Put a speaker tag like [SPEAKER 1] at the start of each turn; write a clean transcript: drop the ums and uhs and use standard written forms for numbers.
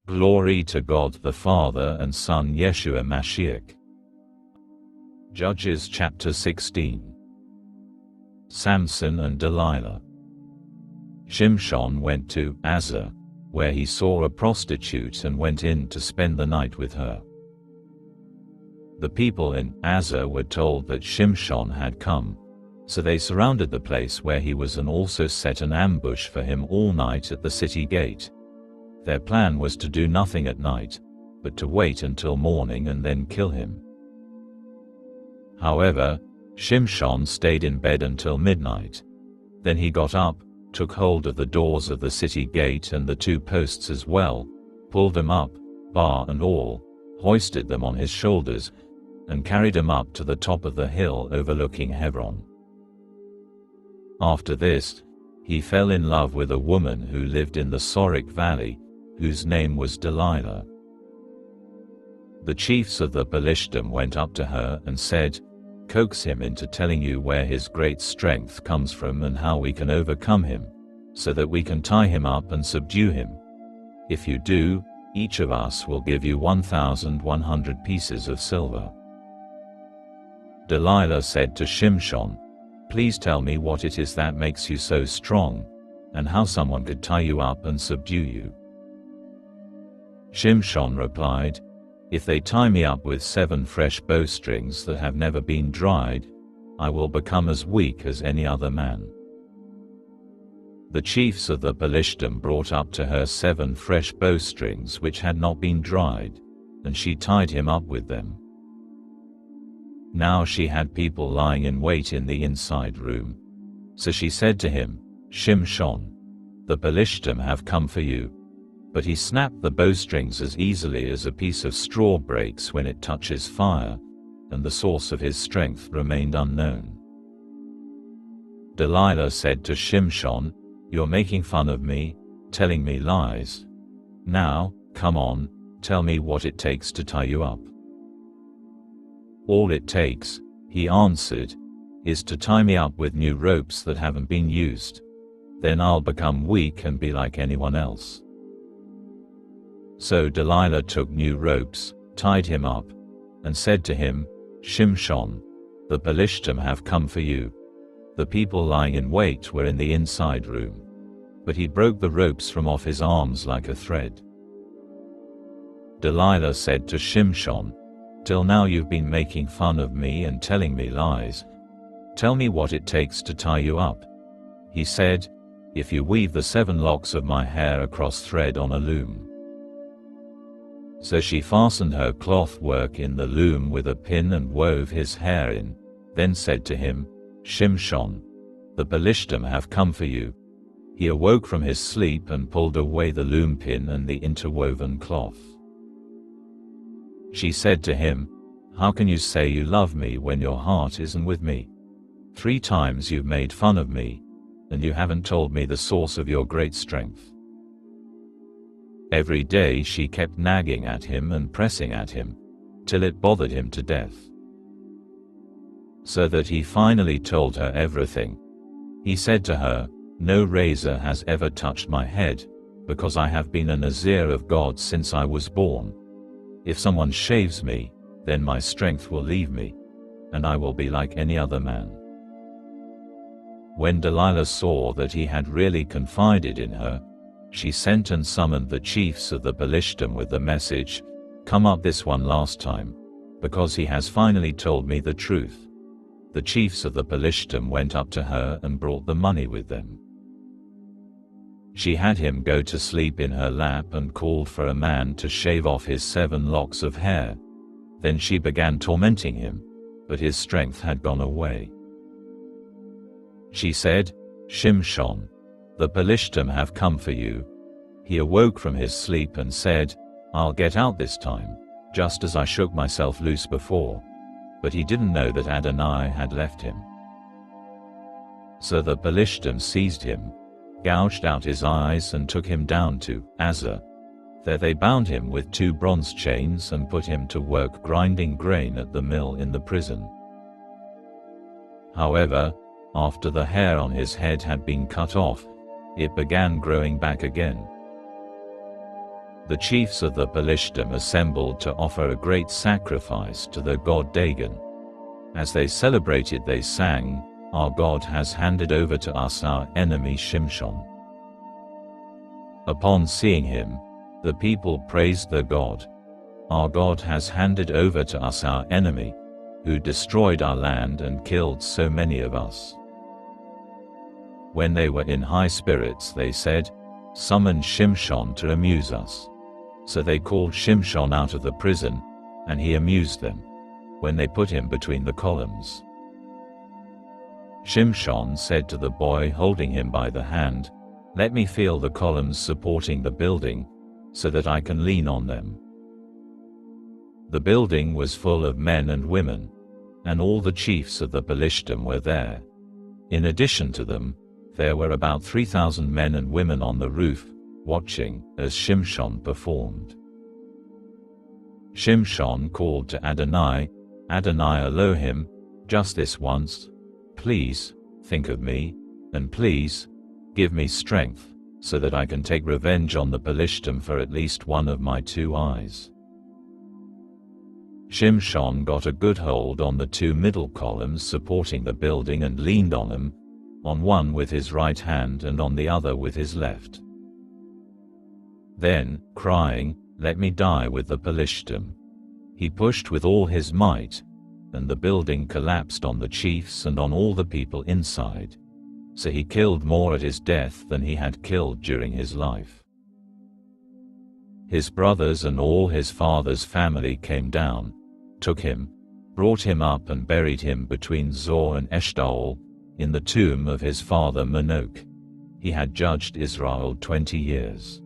[SPEAKER 1] Glory to God the Father and Son Yeshua Mashiach. Judges chapter 16. Samson and Delilah. Shimshon went to Azza, where he saw a prostitute and went in to spend the night with her. The people in Azza were told that Shimshon had come, so they surrounded the place where he was and also set an ambush for him all night at the city gate. Their plan was to do nothing at night, but to wait until morning and then kill him. However, Shimshon stayed in bed until midnight. Then he got up, took hold of the doors of the city gate and the two posts as well, pulled them up, bar and all, hoisted them on his shoulders, and carried him up to the top of the hill overlooking Hebron. After this, he fell in love with a woman who lived in the Sorek Valley, whose name was Delilah. The chiefs of the Pelishtim went up to her and said, "Coax him into telling you where his great strength comes from and how we can overcome him, so that we can tie him up and subdue him. If you do, each of us will give you 1,100 pieces of silver." Delilah said to Shimshon, "Please tell me what it is that makes you so strong, and how someone could tie you up and subdue you." Shimshon replied, "If they tie me up with 7 fresh bowstrings that have never been dried, I will become as weak as any other man." The chiefs of the Pelishtim brought up to her 7 fresh bowstrings which had not been dried, and she tied him up with them. Now she had people lying in wait in the inside room. So she said to him, "Shimshon, the Pelishtim have come for you." But he snapped the bowstrings as easily as a piece of straw breaks when it touches fire, and the source of his strength remained unknown. Delilah said to Shimshon, "You're making fun of me, telling me lies. Now, come on, tell me what it takes to tie you up." "All it takes," he answered, "is to tie me up with new ropes that haven't been used. Then I'll become weak and be like anyone else." So Delilah took new ropes, tied him up, and said to him, "Shimshon, the Pelishtim have come for you." The people lying in wait were in the inside room, but he broke the ropes from off his arms like a thread. Delilah said to Shimshon, "Till now you've been making fun of me and telling me lies. Tell me what it takes to tie you up." He said, "If you weave the 7 locks of my hair across thread on a loom." So she fastened her cloth work in the loom with a pin and wove his hair in, then said to him, "Shimshon, the Pelishtim have come for you." He awoke from his sleep and pulled away the loom pin and the interwoven cloth. She said to him, "How can you say you love me when your heart isn't with me? 3 times you've made fun of me, and you haven't told me the source of your great strength." Every day she kept nagging at him and pressing at him, till it bothered him to death. So that he finally told her everything. He said to her, "No razor has ever touched my head, because I have been a Nazir of God since I was born. If someone shaves me, then my strength will leave me, and I will be like any other man." When Delilah saw that he had really confided in her, she sent and summoned the chiefs of the Pelishtim with the message, "Come up this one last time, because he has finally told me the truth." The chiefs of the Pelishtim went up to her and brought the money with them. She had him go to sleep in her lap and called for a man to shave off his 7 locks of hair. Then she began tormenting him, but his strength had gone away. She said, "Shimshon, the Pelishtim have come for you." He awoke from his sleep and said, "I'll get out this time, just as I shook myself loose before." But he didn't know that Adonai had left him. So the Pelishtim seized him, gouged out his eyes and took him down to Azza. There they bound him with 2 bronze chains and put him to work grinding grain at the mill in the prison. However, after the hair on his head had been cut off, it began growing back again. The chiefs of the Pelishtim assembled to offer a great sacrifice to their god Dagon. As they celebrated they sang, "Our God has handed over to us our enemy Shimshon." Upon seeing him, the people praised their God. "Our God has handed over to us our enemy, who destroyed our land and killed so many of us." When they were in high spirits they said, "Summon Shimshon to amuse us." So they called Shimshon out of the prison, and he amused them, when they put him between the columns. Shimshon said to the boy holding him by the hand, "Let me feel the columns supporting the building, so that I can lean on them." The building was full of men and women, and all the chiefs of the Pelishtim were there. In addition to them, there were about 3,000 men and women on the roof, watching as Shimshon performed. Shimshon called to Adonai, "Adonai Elohim, just this once, please, think of me, and please, give me strength, so that I can take revenge on the Pelishtim for at least one of my 2 eyes." Shimshon got a good hold on the 2 middle columns supporting the building and leaned on them, on one with his right hand and on the other with his left. Then, crying, "Let me die with the Pelishtim," he pushed with all his might, and the building collapsed on the chiefs and on all the people inside. So he killed more at his death than he had killed during his life. His brothers and all his father's family came down, took him, brought him up and buried him between Zor and Eshta'ol, in the tomb of his father Manoch. He had judged Israel 20 years.